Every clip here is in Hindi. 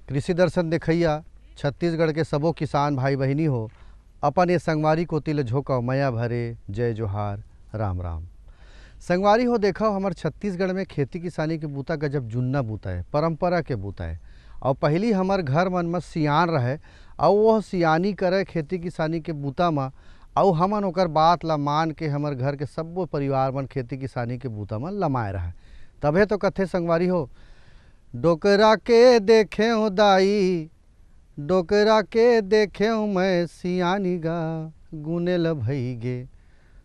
कृषि दर्शन देखैया छत्तीसगढ़ के सबो किसान भाई बहिनी हो, अपन ये संगवारी को तिल झोंकव मया भरे, जय जोहार, राम राम। संगवारी हो देखो, हमार छत्तीसगढ़ में खेती किसानी के बूता गजब जुन्ना बूता है, परंपरा के बूता है। और पहली हमार घर मन में सियान रहे और वह सियानी करे खेती किसानी के बूता में, और हमन ओकर बात ला मान के हमर घर के सब्बो परिवार मन खेती किसानी के बूता में लमाए रहे। तबे तो कथे संगवारी हो, डोकरा के देखे हो दाई, डोकरा के देखे हूँ मैं सियानी गा, गुनेल भई गे।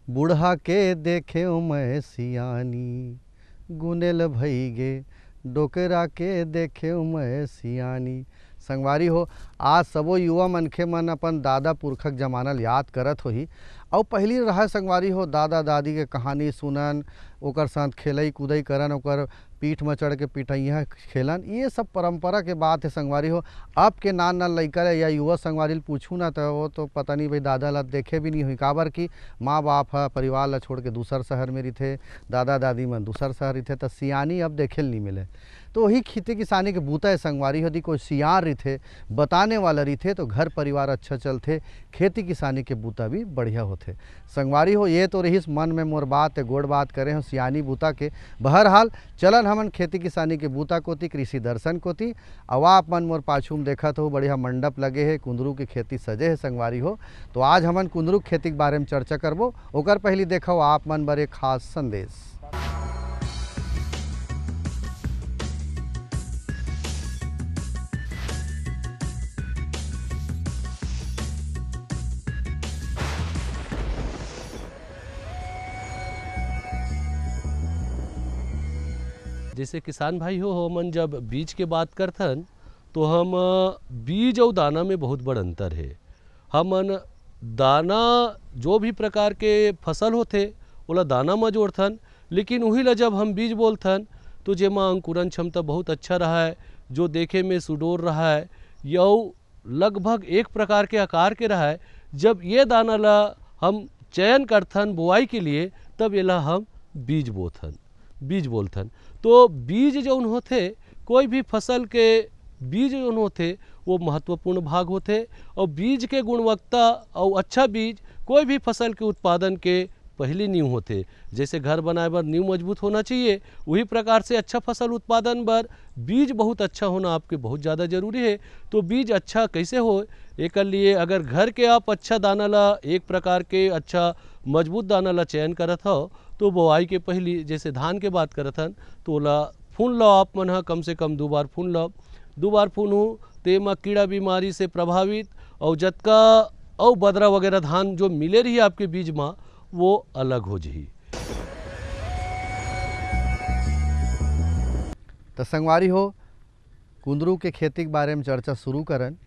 बूढ़ा के देखे हूँ मैं सियानी, गुनेल भई गे। डोकरा के देखे हूँ मैं सियानी। संगवारी हो, आज सबो युवा मनखे मन अपन दादा पुरखक जमाना याद करत होही। और पहली रहा संगवारी हो, दादा दादी के कहानी सुनन, ओकर साथ खेलई कूदई करन, ओकर पीठ में चढ़ के पिटैया खेलन, ये सब परंपरा के बात है संगवारी हो। अब के नान नान लइका या युवा संगवारी पूछू ना तो वो तो पता नहीं भाई दादा ला देखे भी नहीं हुई, काबर कि माँ बाप है परिवार ला छोड़ के दूसर शहर में रही, दादा दादी मन दूसर शहर रही, तो सियानी अब देखे नहीं मिले। तो वही खेती किसानी के बूता है संगवारी हो। यदि कोई सियार रही बताने वाला रही तो घर परिवार अच्छा चलते, खेती किसानी के बूता भी बढ़िया होते। संगवारी हो, ये तो रहीस मन में मोर बात है, गोड़ बात करे हो सियानी बूता के। बहरहाल चलन हमन खेती किसानी के बूता कोती, कृषि दर्शन कोती। अब आप मन मोर पाछू में देखत हो, बढ़िया मंडप लगे है, कुंदरू की खेती सजे है संगवारी हो। तो आज हमन कुंदरू खेती के बारे में चर्चा करबो। ओकर पहली देखो आप मन बर एक खास संदेश। जैसे किसान भाई हो हमन जब बीज के बात करथन तो हम बीज और दाना में बहुत बड़ अंतर है। हमन दाना जो भी प्रकार के फसल होते ओला दाना में जोड़थन, लेकिन वही ला जब हम बीज बोलथन तो जेमा अंकुरण क्षमता बहुत अच्छा रहा है, जो देखे में सुडोर रहा है, यौ लगभग एक प्रकार के आकार के रहा है। जब ये दाना ला हम चयन करथन बुआई के लिए, तब ये ला हम बीज बोलथन। तो बीज जौन होते, कोई भी फसल के बीज जौन होते वो महत्वपूर्ण भाग होते। और बीज के गुणवत्ता और अच्छा बीज कोई भी फसल के उत्पादन के पहली नींव होते। जैसे घर बनाए बर नींव मजबूत होना चाहिए, वही प्रकार से अच्छा फसल उत्पादन बर बीज बहुत अच्छा होना आपके बहुत ज़्यादा जरूरी है। तो बीज अच्छा कैसे हो, एक लिए अगर घर के आप अच्छा दाना ला, एक प्रकार के अच्छा मजबूत दाना ला चयन करत हो, तो बुआई के पहली जैसे धान के बात करत हन तो ओला फून लो आप मन ह, कम से कम 2 बार फून लो। 2 बार फूनू तेमा कीड़ा बीमारी से प्रभावित और जतका और बदरा वगैरह धान जो मिले रही आपके बीज में वो अलग हो जाही। तो संगवारी हो, कुंदरू के खेती के बारे में चर्चा शुरू करन।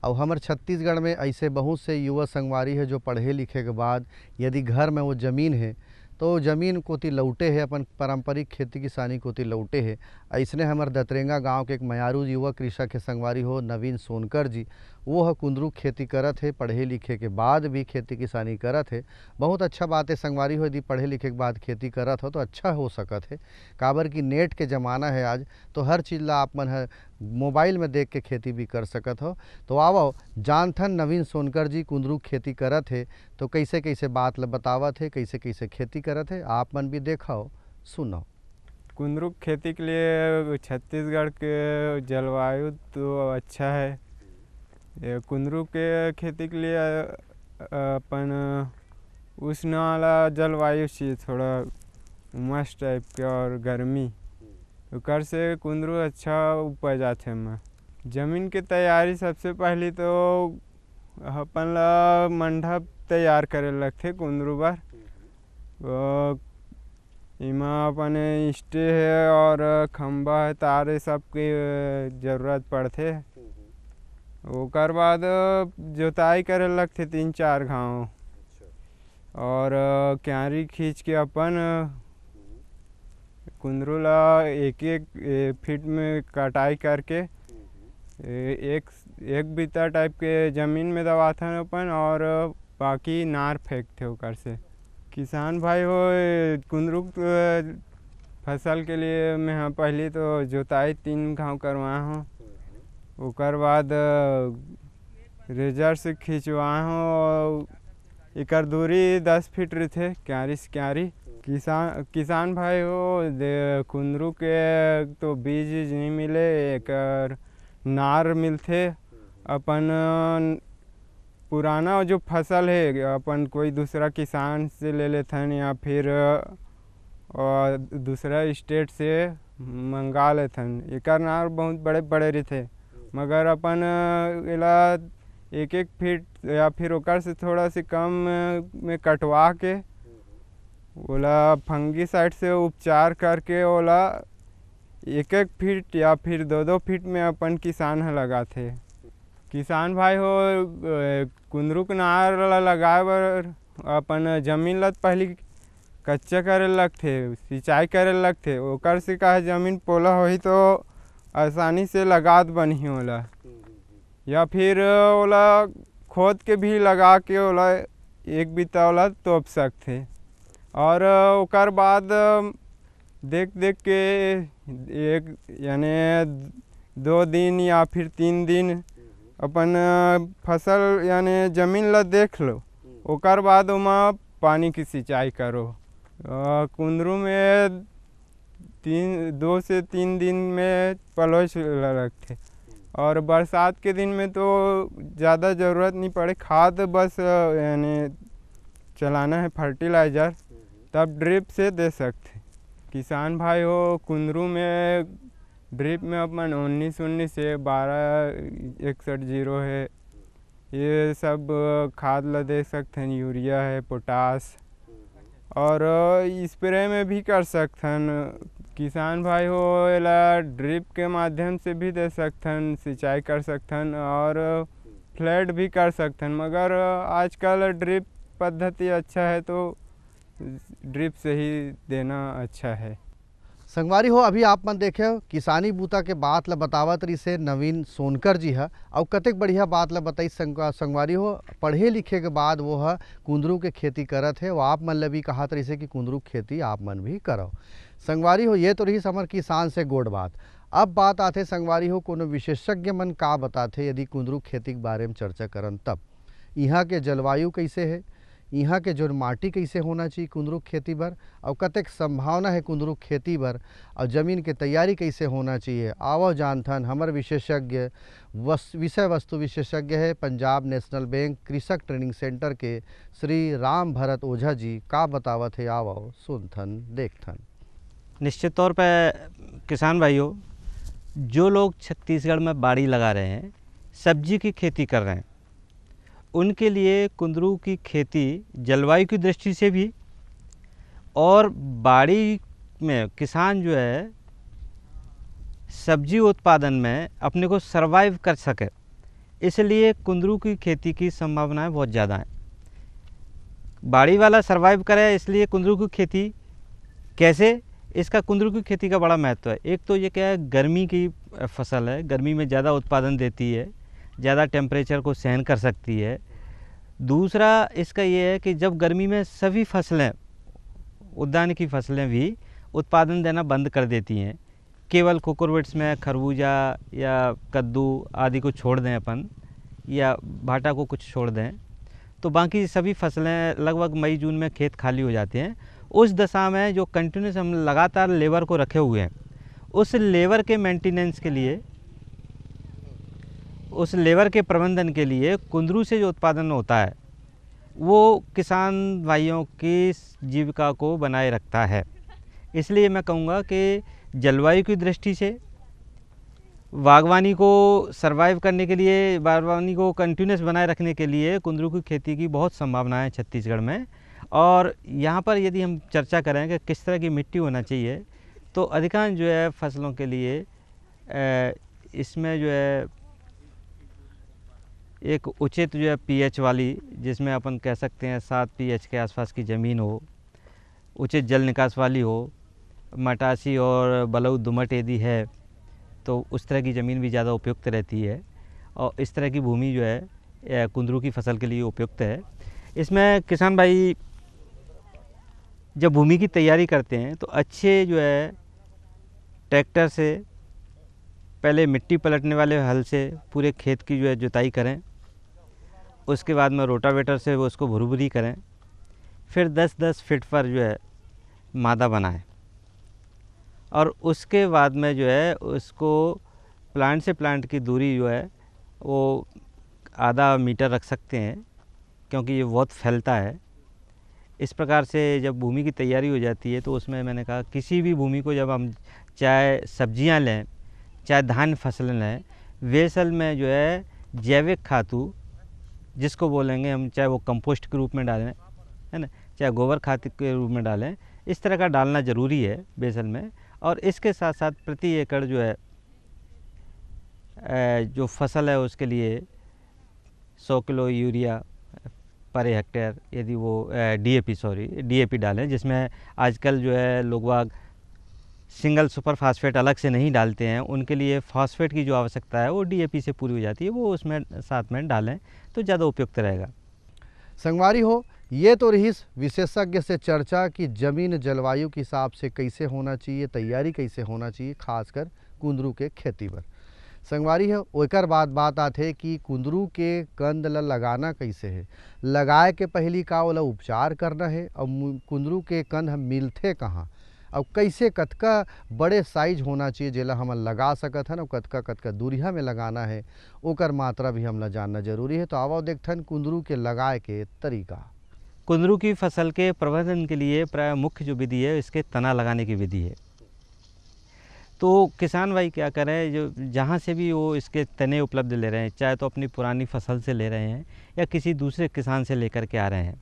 और हमारे छत्तीसगढ़ में ऐसे बहुत से युवा संगवारी है जो पढ़े लिखे के बाद यदि घर में वो ज़मीन है तो ज़मीन कोती लौटे है, अपन पारंपरिक खेती किसानी कोती लौटे है। ऐसने हमारे दतरेंगा गांव के एक मयारू युवा कृषक के संगवारी हो नवीन सोनकर जी, वो है कुंदरू खेती करत है, पढ़े लिखे के बाद भी खेती किसानी करत है। बहुत अच्छा बात है संगवारी हो, यदि पढ़े लिखे के बाद खेती करत हो तो अच्छा हो सकत है, काबर कि नेट के ज़माना है आज, तो हर चीज़ ला आप मन है मोबाइल में देख के खेती भी कर सकत हो। तो आओ जानथन नवीन सोनकर जी कुंदरू खेती करत है तो कैसे कैसे बात ला बतावत है, कैसे कैसे खेती करत है, आप मन भी देखो सुनो। कुंदरू खेती के लिए छत्तीसगढ़ के जलवायु तो अच्छा है। ये कुंदरू के खेती के लिए अपन उष्ण वाला जलवायु चाहिए, थोड़ा उमस टाइप के और गर्मी, ओकर से कुंदरू अच्छा उपज आथे। में जमीन के तैयारी सबसे पहले तो अपन ला मंडप तैयार करे लगथे कुंदरू बर। इमा अपन स्टे है और खंबा है, तार है, सब की जरूरत पड़थे। ओकर बाद जोताई करे लगथे 3-4 घाव, और क्यारी खींच के अपन कुंदरू ला एक फीट में कटाई करके एक बित्ता टाइप के ज़मीन में दबाथन अपन, और बाकी नार फेंकथे ओकर से। किसान भाई हो, कुंदरू फसल के लिए मैं पहले तो जोताई 3 घाव करवाया हूँ, ओकर बाद रेजर से खिंचवाए हो। एकर दूरी 10 फीट रथे क्यारी से क्यारी। किसान भाई हो कुंदरू के तो बीज नहीं मिले, एकर नार मिलते। अपन पुराना जो फसल है अपन कोई दूसरा किसान से ले लेथन या फिर और दूसरा स्टेट से मंगा लेथन। एकर नार बहुत बड़े बड़े रहते, मगर अपन एला 1-1 फीट या फिर ओकर से थोड़ा सी कम में कटवा के ओला फंगीसाइड से उपचार करके ओला 1-1 फीट या फिर 2-2 फीट में अपन किसान ह लगाथे। किसान भाई हो कुंदरू के नार ला लगाए बर अपन जमीन ला पहले कच्चा करे लगथे, सिंचाई करे लगथे। ओकर से का जमीन पोला होही तो आसानी से लगात बनही ओला, या फिर ओला खोद के भी लगा के ओला 1 बित्ता ओला तोप सकथे। और ओकर बाद देख देख के एक यानी 2 दिन या फिर 3 दिन अपन फसल यानी जमीन ला देख लो। ओकर बाद ओमा पानी की सिंचाई करो। कुंदरू में 2 से 3 दिन में पलोच लगते, और बरसात के दिन में तो ज़्यादा ज़रूरत नहीं पड़े, खाद बस यानी चलाना है फर्टिलाइज़र, तब ड्रिप से दे सकते। किसान भाई हो कुंदरू में ड्रिप में अपन 19-19 से 12-61-0 है, ये सब खाद ला दे सकते हैं। यूरिया है, पोटास, और स्प्रे में भी कर सकथन। किसान भाई हो एला ड्रिप के माध्यम से भी दे सकथन, सिंचाई कर सकथन और फ्लैट भी कर सकथन। मगर आजकल ड्रिप पद्धति अच्छा है तो ड्रिप से ही देना अच्छा है। संगवारी हो अभी आप मन देखे हो किसानी बूता के बात ला बतावत रही से नवीन सोनकर जी है, और कतेक बढ़िया बात ला बताई संगवारी हो। पढ़े लिखे के बाद वो है कुंदरू के खेती करत है, वो आप मन ला भी कहत रही से कि कुंदरू खेती आप मन भी करो। संगवारी हो ये तो रही समर किसान से गोड़ बात। अब बात आते संगवारी हो कोनो विशेषज्ञ मन का बताते यदि कुंदरू खेती के बारे में चर्चा करन तब। यहाँ के जलवायु कैसे है, यहाँ के जो माटी कैसे होना चाहिए कुंदरू खेती बर, और कतेक संभावना है कुंदरू खेती बर, और ज़मीन के तैयारी कैसे होना चाहिए। आवो जानथन हमर विशेषज्ञ विषय वस्तु विशेषज्ञ है पंजाब नेशनल बैंक कृषक ट्रेनिंग सेंटर के श्री राम भरत ओझा जी का बतावत है। आवो सुनथन देखथन। निश्चित तौर पर किसान भाइयों, जो लोग छत्तीसगढ़ में बाड़ी लगा रहे हैं, सब्जी की खेती कर रहे हैं, उनके लिए कुंदरू की खेती जलवायु की दृष्टि से भी और बाड़ी में किसान जो है सब्जी उत्पादन में अपने को सरवाइव कर सके, इसलिए कुंदरू की खेती की संभावनाएं बहुत ज़्यादा हैं। बाड़ी वाला सरवाइव करे इसलिए कुंदरू की खेती कैसे, इसका कुंदरू की खेती का बड़ा महत्व है। एक तो ये क्या है, गर्मी की फसल है, गर्मी में ज़्यादा उत्पादन देती है, ज़्यादा टेम्परेचर को सहन कर सकती है। दूसरा इसका ये है कि जब गर्मी में सभी फसलें, उद्यान की फसलें भी उत्पादन देना बंद कर देती हैं, केवल कुकुरबिट्स में खरबूजा या कद्दू आदि को छोड़ दें अपन, या भाटा को कुछ छोड़ दें, तो बाकी सभी फसलें लगभग मई जून में खेत खाली हो जाते हैं। उस दशा में जो कंटिन्यूस हम लगातार लेबर को रखे हुए हैं, उस लेबर के मेंटेनेंस के लिए, उस लेबर के प्रबंधन के लिए कुंदरू से जो उत्पादन होता है वो किसान भाइयों की जीविका को बनाए रखता है। इसलिए मैं कहूँगा कि जलवायु की दृष्टि से बागवानी को सरवाइव करने के लिए, बागवानी को कंटिन्यूस बनाए रखने के लिए कुंदरू की खेती की बहुत संभावनाएं छत्तीसगढ़ में। और यहाँ पर यदि हम चर्चा करें कि किस तरह की मिट्टी होना चाहिए, तो अधिकांश जो है फसलों के लिए इसमें जो है एक उचित जो है पीएच वाली, जिसमें अपन कह सकते हैं 7 पीएच के आसपास की ज़मीन हो, उचित जल निकास वाली हो, मटासी और बलुई दोमट यदि है तो उस तरह की ज़मीन भी ज़्यादा उपयुक्त रहती है, और इस तरह की भूमि जो है कुंदरू की फसल के लिए उपयुक्त है। इसमें किसान भाई जब भूमि की तैयारी करते हैं तो अच्छे जो है ट्रैक्टर से पहले मिट्टी पलटने वाले हल से पूरे खेत की जो है जुताई करें, उसके बाद में रोटावेटर से वो उसको भुरभुरी करें, फिर 10-10 फीट पर जो है मादा बनाएं और उसके बाद में जो है उसको प्लांट से प्लांट की दूरी जो है वो आधा मीटर रख सकते हैं, क्योंकि ये बहुत फैलता है। इस प्रकार से जब भूमि की तैयारी हो जाती है तो उसमें मैंने कहा किसी भी भूमि को जब हम चाहे सब्जियां लें चाहे धान फसलें लें, वे असल में जो है जैविक खातू जिसको बोलेंगे हम, चाहे वो कंपोस्ट के रूप में डालें, है ना, चाहे गोबर खाद के रूप में डालें, इस तरह का डालना ज़रूरी है बेसल में। और इसके साथ साथ प्रति एकड़ जो है जो फसल है उसके लिए 100 किलो यूरिया पर हेक्टेयर, यदि वो डीएपी डालें, जिसमें आजकल जो है लोग बाग सिंगल सुपर फास्फेट अलग से नहीं डालते हैं, उनके लिए फास्फेट की जो आवश्यकता है वो डीएपी से पूरी हो जाती है, वो उसमें साथ में डालें तो ज़्यादा उपयुक्त रहेगा। संगवारी हो, ये तो रही विशेषज्ञ से चर्चा कि जमीन जलवायु के हिसाब से कैसे होना चाहिए, तैयारी कैसे होना चाहिए, खासकर कुंदरू के खेती पर। संगवारी है ओकर बाद बात आते कि कुंदरू के कंद ल लगाना कैसे है, लगाए के पहली का ओला उपचार करना है, और कुंदरू के कंद हम मिलते कहाँ, और कैसे कतका बड़े साइज होना चाहिए जेला हम लगा सकत हन, और कतका कतका दूरिया में लगाना है, ओकर मात्रा भी हमला जानना जरूरी है। तो आओ देखथन कुंदरू के लगाए के तरीका। कुंदरू की फसल के प्रबंधन के लिए प्राय मुख्य जो विधि है इसके तना लगाने की विधि है। तो किसान भाई क्या करें, जो जहाँ से भी वो इसके तने उपलब्ध ले रहे हैं, चाहे तो अपनी पुरानी फसल से ले रहे हैं या किसी दूसरे किसान से लेकर के आ रहे हैं,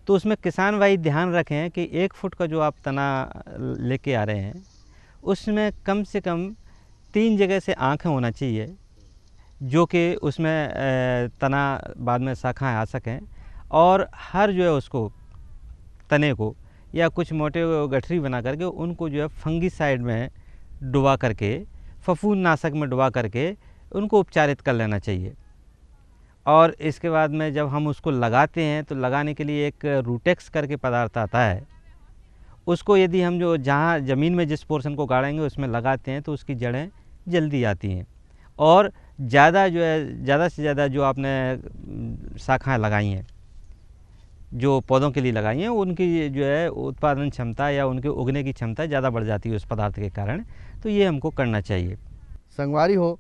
तो उसमें किसान भाई ध्यान रखें कि 1 फुट का जो आप तना लेके आ रहे हैं उसमें कम से कम 3 जगह से आँखें होना चाहिए, जो कि उसमें तना बाद में शाखाएँ आ सकें, और हर जो है उसको तने को या कुछ मोटे गठरी बना करके उनको जो है फंगीसाइड में डुबा करके, फफूंद नाशक में डुबा करके उनको उपचारित कर लेना चाहिए। और इसके बाद में जब हम उसको लगाते हैं तो लगाने के लिए एक रूटेक्स करके पदार्थ आता है, उसको यदि हम जो जहाँ ज़मीन में जिस पोर्शन को गाड़ेंगे उसमें लगाते हैं तो उसकी जड़ें जल्दी आती हैं, और ज़्यादा जो है ज़्यादा से ज़्यादा जो आपने शाखाएँ लगाई हैं, जो पौधों के लिए लगाई हैं, उनकी जो है उत्पादन क्षमता या उनके उगने की क्षमता ज़्यादा बढ़ जाती है उस पदार्थ के कारण। तो ये हमको करना चाहिए। संगवारी हो,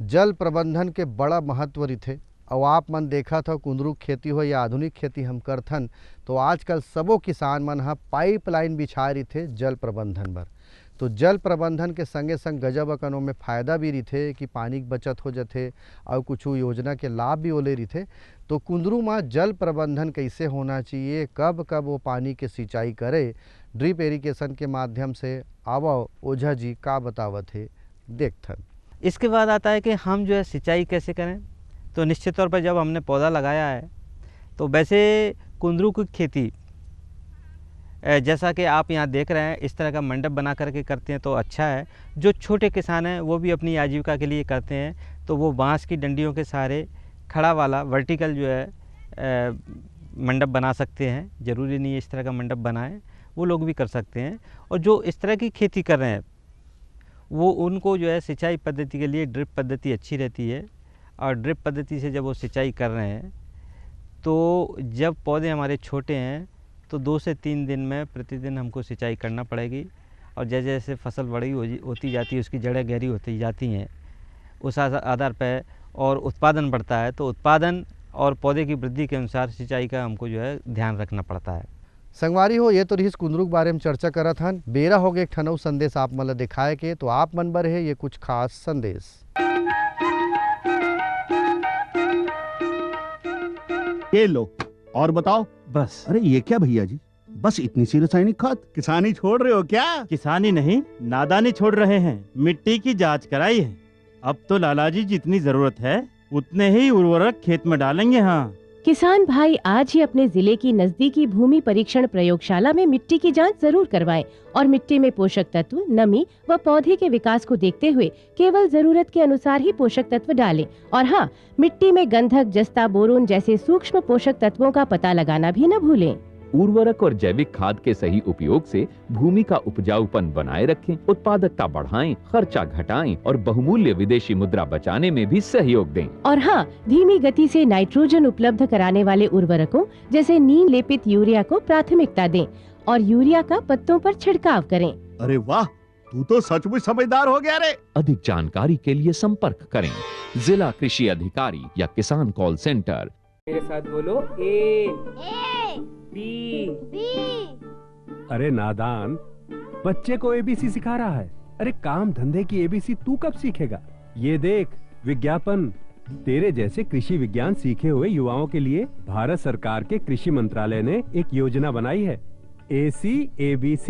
जल प्रबंधन के बड़ा महत्व रही, और आप मन देखा था कुंदरू खेती हो या आधुनिक खेती हम करथन तो आजकल सबो किसान मन हा पाइपलाइन बिछाए रही जल प्रबंधन बर। तो जल प्रबंधन के संगे संग गजब अकनों में फ़ायदा भी रही कि पानी की बचत हो जाते और कुछ योजना के लाभ भी ओले रही। तो कुंदरू में जल प्रबंधन कैसे होना चाहिए, कब कब वो पानी के सिंचाई करे, ड्रिप इरिगेशन के माध्यम से, आवो ओझा जी का बतावत है देखथन। इसके बाद आता है कि हम जो है सिंचाई कैसे करें। तो निश्चित तौर पर जब हमने पौधा लगाया है तो वैसे कुंदरू की खेती जैसा कि आप यहाँ देख रहे हैं इस तरह का मंडप बना करके करते हैं तो अच्छा है। जो छोटे किसान हैं वो भी अपनी आजीविका के लिए करते हैं तो वो बांस की डंडियों के सहारे खड़ा वाला वर्टिकल जो है मंडप बना सकते हैं। ज़रूरी नहीं है इस तरह का मंडप बनाएं, वो लोग भी कर सकते हैं। और जो इस तरह की खेती कर रहे हैं वो उनको जो है सिंचाई पद्धति के लिए ड्रिप पद्धति अच्छी रहती है। और ड्रिप पद्धति से जब वो सिंचाई कर रहे हैं तो जब पौधे हमारे छोटे हैं तो 2 से 3 दिन में प्रतिदिन हमको सिंचाई करना पड़ेगी। और जैसे जैसे फसल बड़ी होती जाती है, उसकी जड़ें गहरी होती जाती हैं, उस आधार पर और उत्पादन बढ़ता है तो उत्पादन और पौधे की वृद्धि के अनुसार सिंचाई का हमको जो है ध्यान रखना पड़ता है। संगवारी हो, ये तो रही कुंदरू के बारे में चर्चा करत हन। बेरा हो गए एक ठनऊ संदेश आप मन ला दिखाए के, तो आप मन बर है ये कुछ खास संदेश। ये लो और बताओ। बस। अरे ये क्या भैया जी, बस इतनी सी रासायनिक खाद? किसानी छोड़ रहे हो क्या? किसानी नहीं, नादानी छोड़ रहे हैं। मिट्टी की जांच कराई है। अब तो लालाजी जितनी जरूरत है उतने ही उर्वरक खेत में डालेंगे। हाँ, किसान भाई आज ही अपने जिले की नजदीकी भूमि परीक्षण प्रयोगशाला में मिट्टी की जांच जरूर करवाएं और मिट्टी में पोषक तत्व, नमी व पौधे के विकास को देखते हुए केवल जरूरत के अनुसार ही पोषक तत्व डालें। और हाँ, मिट्टी में गंधक, जस्ता, बोरोन जैसे सूक्ष्म पोषक तत्वों का पता लगाना भी न भूलें। उर्वरक और जैविक खाद के सही उपयोग से भूमि का उपजाऊपन बनाए रखें, उत्पादकता बढ़ाएं, खर्चा घटाएं और बहुमूल्य विदेशी मुद्रा बचाने में भी सहयोग दें। और हाँ, धीमी गति से नाइट्रोजन उपलब्ध कराने वाले उर्वरकों जैसे नीम लेपित यूरिया को प्राथमिकता दें और यूरिया का पत्तों पर छिड़काव करें। अरे वाह, तू तो सचमुच समझदार हो गया रे। अधिक जानकारी के लिए संपर्क करें जिला कृषि अधिकारी या किसान कॉल सेंटर। मेरे साथ बोलो ए बी। अरे नादान, बच्चे को एबीसी सिखा रहा है। अरे काम धंधे की एबीसी तू कब सीखेगा? ये देख विज्ञापन। तेरे जैसे कृषि विज्ञान सीखे हुए युवाओं के लिए भारत सरकार के कृषि मंत्रालय ने एक योजना बनाई है, ACABC।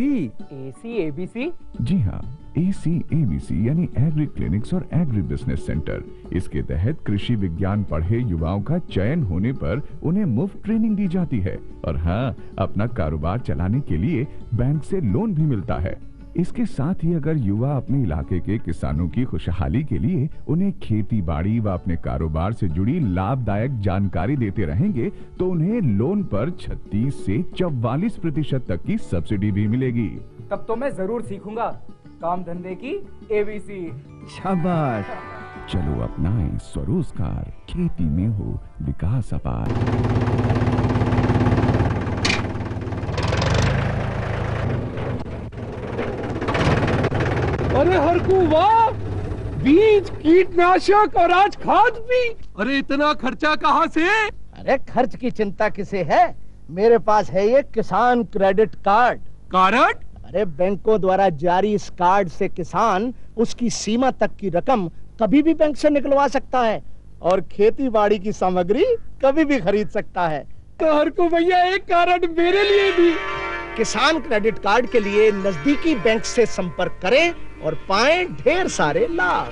ACABC? जी हाँ, ACABC यानी एग्री क्लिनिक्स और एग्री बिजनेस सेंटर। इसके तहत कृषि विज्ञान पढ़े युवाओं का चयन होने पर उन्हें मुफ्त ट्रेनिंग दी जाती है और हाँ, अपना कारोबार चलाने के लिए बैंक से लोन भी मिलता है। इसके साथ ही अगर युवा अपने इलाके के किसानों की खुशहाली के लिए उन्हें खेती बाड़ी व अपने कारोबार से जुड़ी लाभदायक जानकारी देते रहेंगे तो उन्हें लोन पर 36 से 44% तक की सब्सिडी भी मिलेगी। तब तो मैं जरूर सीखूंगा काम धंधे की ABC। शाबाश, चलो अपनाएं स्वरोजगार, खेती में हो विकास अपार। अरे हरकू वाह, बीज, कीटनाशक और आज खाद भी। अरे इतना खर्चा कहाँ से? अरे खर्च की चिंता किसे है, मेरे पास है ये किसान क्रेडिट कार्ड। कार्ड? अरे बैंकों द्वारा जारी इस कार्ड से किसान उसकी सीमा तक की रकम कभी भी बैंक से निकलवा सकता है और खेती बाड़ी की सामग्री कभी भी खरीद सकता है। तो हरकू भैया एक कार्ड मेरे लिए भी। किसान क्रेडिट कार्ड के लिए नजदीकी बैंक से संपर्क करें और पाएं ढेर सारे लाभ।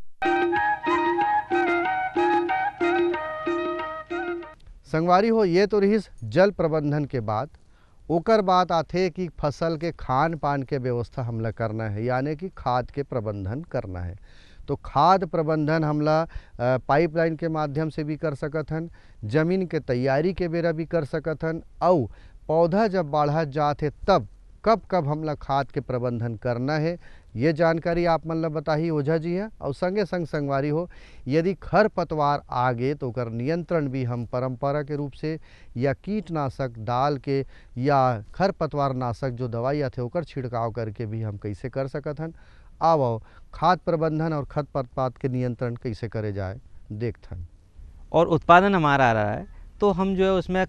संगवारी हो, ये तो रही जल प्रबंधन के बाद। ओकर बात आते कि फसल के खान पान के व्यवस्था हमला करना है, यानी कि खाद के प्रबंधन करना है। तो खाद प्रबंधन हमला पाइपलाइन के माध्यम से भी कर सकत हन, जमीन के तैयारी के बेरा भी कर सकत हन, और पौधा जब बढ़त जात है तब कब कब हमला खाद के प्रबंधन करना है, ये जानकारी आप मन ला बताही ओझा जी है। और संगे संग संगवारी हो, यदि खर पतवार आगे तो कर नियंत्रण भी हम परंपरा के रूप से या कीटनाशक डाल के या खर पतवार नाशक जो दवाई आते ओकर छिड़काव करके भी हम कैसे कर सकत हन। आओ खाद प्रबंधन और खरपतवार के नियंत्रण कैसे करे जाए देखथन। और उत्पादन हमारा आ रहा है तो हम जो है उसमें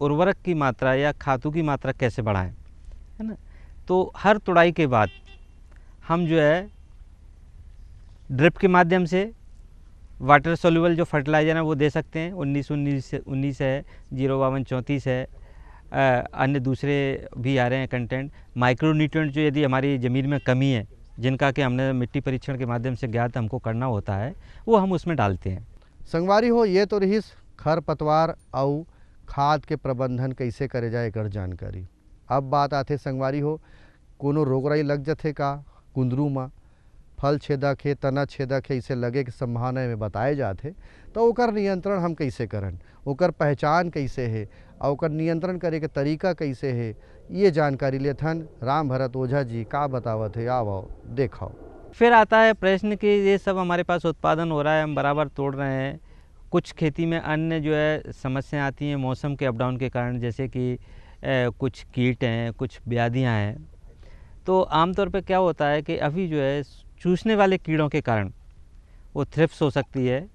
उर्वरक की मात्रा या खादों की मात्रा कैसे बढ़ाएं, है ना। तो हर तुड़ाई के बाद हम जो है ड्रिप के माध्यम से वाटर सोल्यूबल जो फर्टिलाइज़र है वो दे सकते हैं। 19 है, 05234 है, अन्य दूसरे भी आ रहे हैं कंटेंट। माइक्रो न्यूट्रिएंट जो यदि हमारी ज़मीन में कमी है, जिनका कि हमने मिट्टी परीक्षण के माध्यम से ज्ञात हमको करना होता है, वो हम उसमें डालते हैं। संगवारी हो, ये तो रही खरपतवार और खाद के प्रबंधन कैसे करे जाए एकर जानकारी। अब बात आते संगवारी हो, कोनो रोगराई लग जाते का कुंदरू में, फल छेदक है, तना छेदक है, इसे लगे के संभावना में बताए जाते, तो ओकर नियंत्रण हम कैसे करन, ओकर पहचान कैसे है और ओकर नियंत्रण करे के तरीका कैसे है, ये जानकारी लेथन। राम भरत ओझा जी का बतावत है, आओ देखो। फिर आता है प्रश्न कि ये सब हमारे पास उत्पादन हो रहा है, हम बराबर तोड़ रहे हैं, कुछ खेती में अन्य जो है समस्याएं आती हैं मौसम के अपडाउन के कारण, जैसे कि कुछ कीट हैं, कुछ व्याधियां हैं। तो आमतौर पे क्या होता है कि अभी जो है चूसने वाले कीड़ों के कारण वो थ्रिप्स हो सकती है,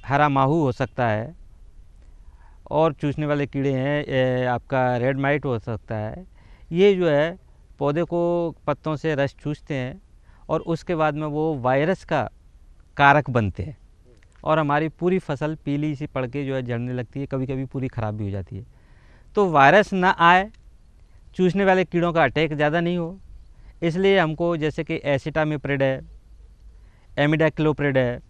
हरा माहू हो सकता है, और चूसने वाले कीड़े हैं आपका रेड माइट हो सकता है। ये जो है पौधे को पत्तों से रस चूसते हैं और उसके बाद में वो वायरस का कारक बनते हैं और हमारी पूरी फसल पीली सी पड़ के जो है जड़ने लगती है, कभी कभी पूरी ख़राब भी हो जाती है। तो वायरस ना आए, चूसने वाले कीड़ों का अटैक ज़्यादा नहीं हो, इसलिए हमको जैसे कि एसिटामिप्रिड है, एमिडाक्लोप्रिड है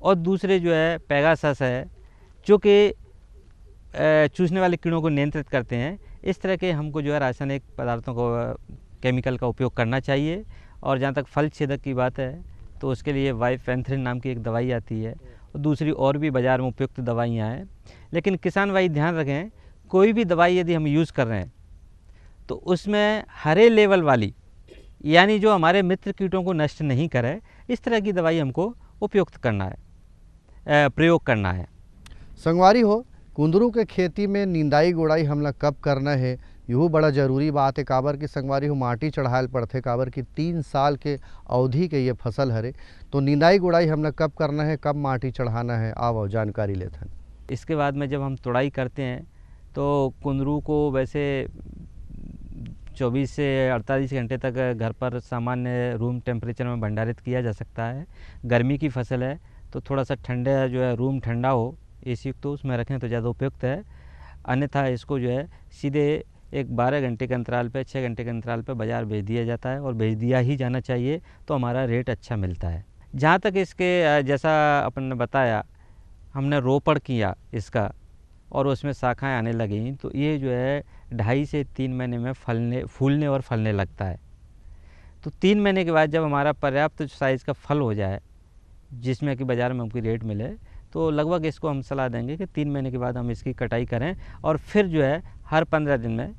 और दूसरे जो है पेगासस है, जो कि चूसने वाले कीड़ों को नियंत्रित करते हैं। इस तरह के हमको जो है रासायनिक पदार्थों को, केमिकल का उपयोग करना चाहिए। और जहाँ तक फल छेदक की बात है तो उसके लिए वाइफेंथ्रिन नाम की एक दवाई आती है और दूसरी और भी बाज़ार में उपयुक्त दवाइयाँ हैं। लेकिन किसान भाई ध्यान रखें, कोई भी दवाई यदि हम यूज़ कर रहे हैं तो उसमें हरे लेवल वाली, यानी जो हमारे मित्र कीटों को नष्ट नहीं करे, इस तरह की दवाई हमको उपयुक्त करना है, प्रयोग करना है। संगवारी हो, कुंदरू के खेती में निंदाई गुड़ाई हमला कब करना है, यहू बड़ा जरूरी बात है। काबर की संगवारी हो माटी चढ़ायल पड़थे, काबर की 3 साल के अवधि के ये फसल हरे। तो निंदाई गुड़ाई हमला कब करना है, कब माटी चढ़ाना है, आओ जानकारी लेथन। इसके बाद में जब हम तुड़ाई करते हैं तो कुंदरू को वैसे 24 से 48 घंटे तक घर पर सामान्य रूम टेम्परेचर में भंडारित किया जा सकता है। गर्मी की फसल है तो थोड़ा सा ठंडा जो है, रूम ठंडा हो, एसी तो उसमें रखें तो ज़्यादा उपयुक्त है। अन्यथा इसको जो है सीधे एक 12 घंटे के अंतराल पे, 6 घंटे के अंतराल पे बाज़ार भेज दिया जाता है, और भेज दिया ही जाना चाहिए, तो हमारा रेट अच्छा मिलता है। जहाँ तक इसके जैसा अपन ने बताया, हमने रोपण किया इसका और उसमें शाखाएं आने लगीं, तो ये जो है 2.5 से 3 महीने में फूलने और फलने लगता है। तो 3 महीने के बाद जब हमारा पर्याप्त साइज़ का फल हो जाए, जिसमें कि बाज़ार में हमको रेट मिले, तो लगभग इसको हम सलाह देंगे कि 3 महीने के बाद हम इसकी कटाई करें, और फिर जो है हर 15 दिन में,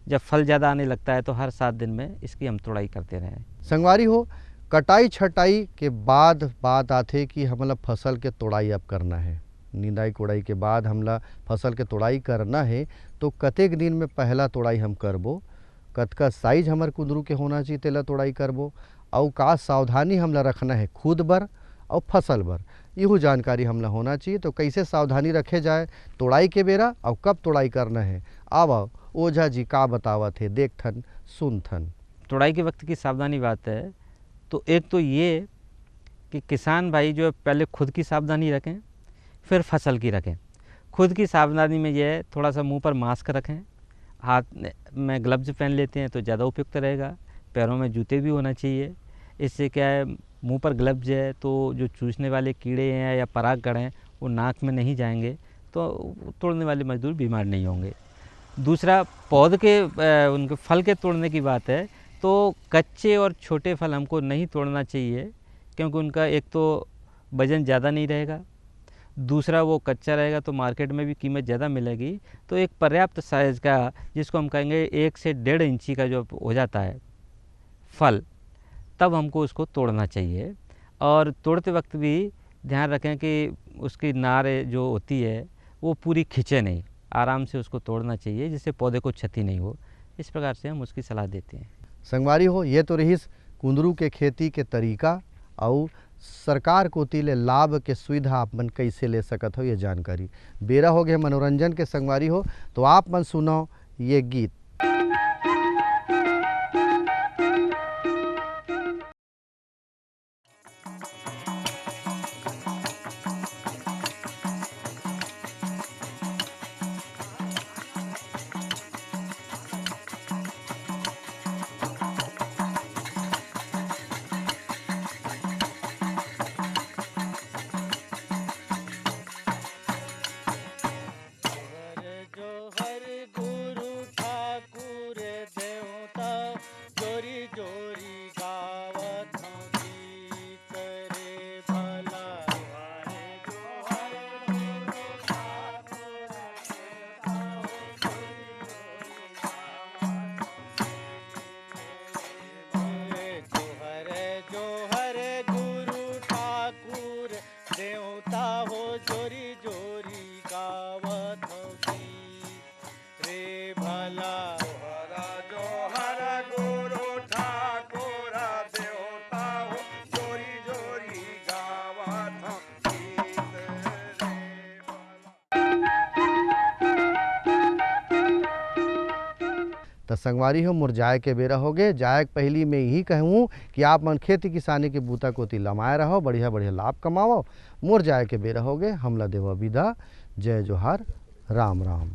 जब फल ज़्यादा आने लगता है तो हर 7 दिन में इसकी हम तुड़ाई करते रहें। संगवारी हो, कटाई छटाई के बाद बात आते कि हमला फसल के तोड़ाई अब करना है। निंदाई कोड़ाई के बाद हमला फसल के तोड़ाई करना है, तो कतेक दिन में पहला तोड़ाई हम करबो, कतका साइज हमर कुंदरू के होना चाहिए तेला तोड़ाई करबो, और का सावधानी हमला रखना है खुद बर और फसल बर, यहू जानकारी हमला होना चाहिए। तो कैसे सावधानी रखे जाए तोड़ाई के बेरा और कब तोड़ाई करना है, आओ ओझा जी का बतावत है, देखथन सुनथन। तोड़ाई के वक्त की सावधानी बात है तो एक तो ये कि किसान भाई जो है पहले खुद की सावधानी रखें, फिर फसल की रखें। खुद की सावधानी में ये थोड़ा सा मुंह पर मास्क रखें, हाथ में ग्लव्स पहन लेते हैं तो ज़्यादा उपयुक्त रहेगा, पैरों में जूते भी होना चाहिए। इससे क्या है, मुंह पर ग्लव्स है तो जो चूसने वाले कीड़े हैं या परागकण हैं वो नाक में नहीं जाएंगे, तो तोड़ने वाले मजदूर बीमार नहीं होंगे। दूसरा, पौध के उनके फल के तोड़ने की बात है तो कच्चे और छोटे फल हमको नहीं तोड़ना चाहिए, क्योंकि उनका एक तो वज़न ज़्यादा नहीं रहेगा, दूसरा वो कच्चा रहेगा तो मार्केट में भी कीमत ज़्यादा मिलेगी। तो एक पर्याप्त साइज़ का, जिसको हम कहेंगे 1 से 1.5 इंची का जो हो जाता है फल, तब हमको उसको तोड़ना चाहिए। और तोड़ते वक्त भी ध्यान रखें कि उसकी नार जो होती है वो पूरी खिंचे नहीं, आराम से उसको तोड़ना चाहिए, जिससे पौधे को क्षति नहीं हो। इस प्रकार से हम उसकी सलाह देते हैं। संगवारी हो, ये तो रही कुंदरू के खेती के तरीका और सरकार को तिले लाभ के सुविधा आप मन कैसे ले सकत हो, ये जानकारी। बेरा हो गए मनोरंजन के संगवारी हो, तो आप मन सुनो ये गीत। तो संगवारी हो, मुरझाए के बेरा हो गए। जाए पहली में यही कहूँ कि आप मन खेती किसानी के बूता को लमाए रहो, बढ़िया बढ़िया लाभ कमाओ। मुरझाए के बेरा हो गए, हमला देवा विदा। जय जोहार, राम राम।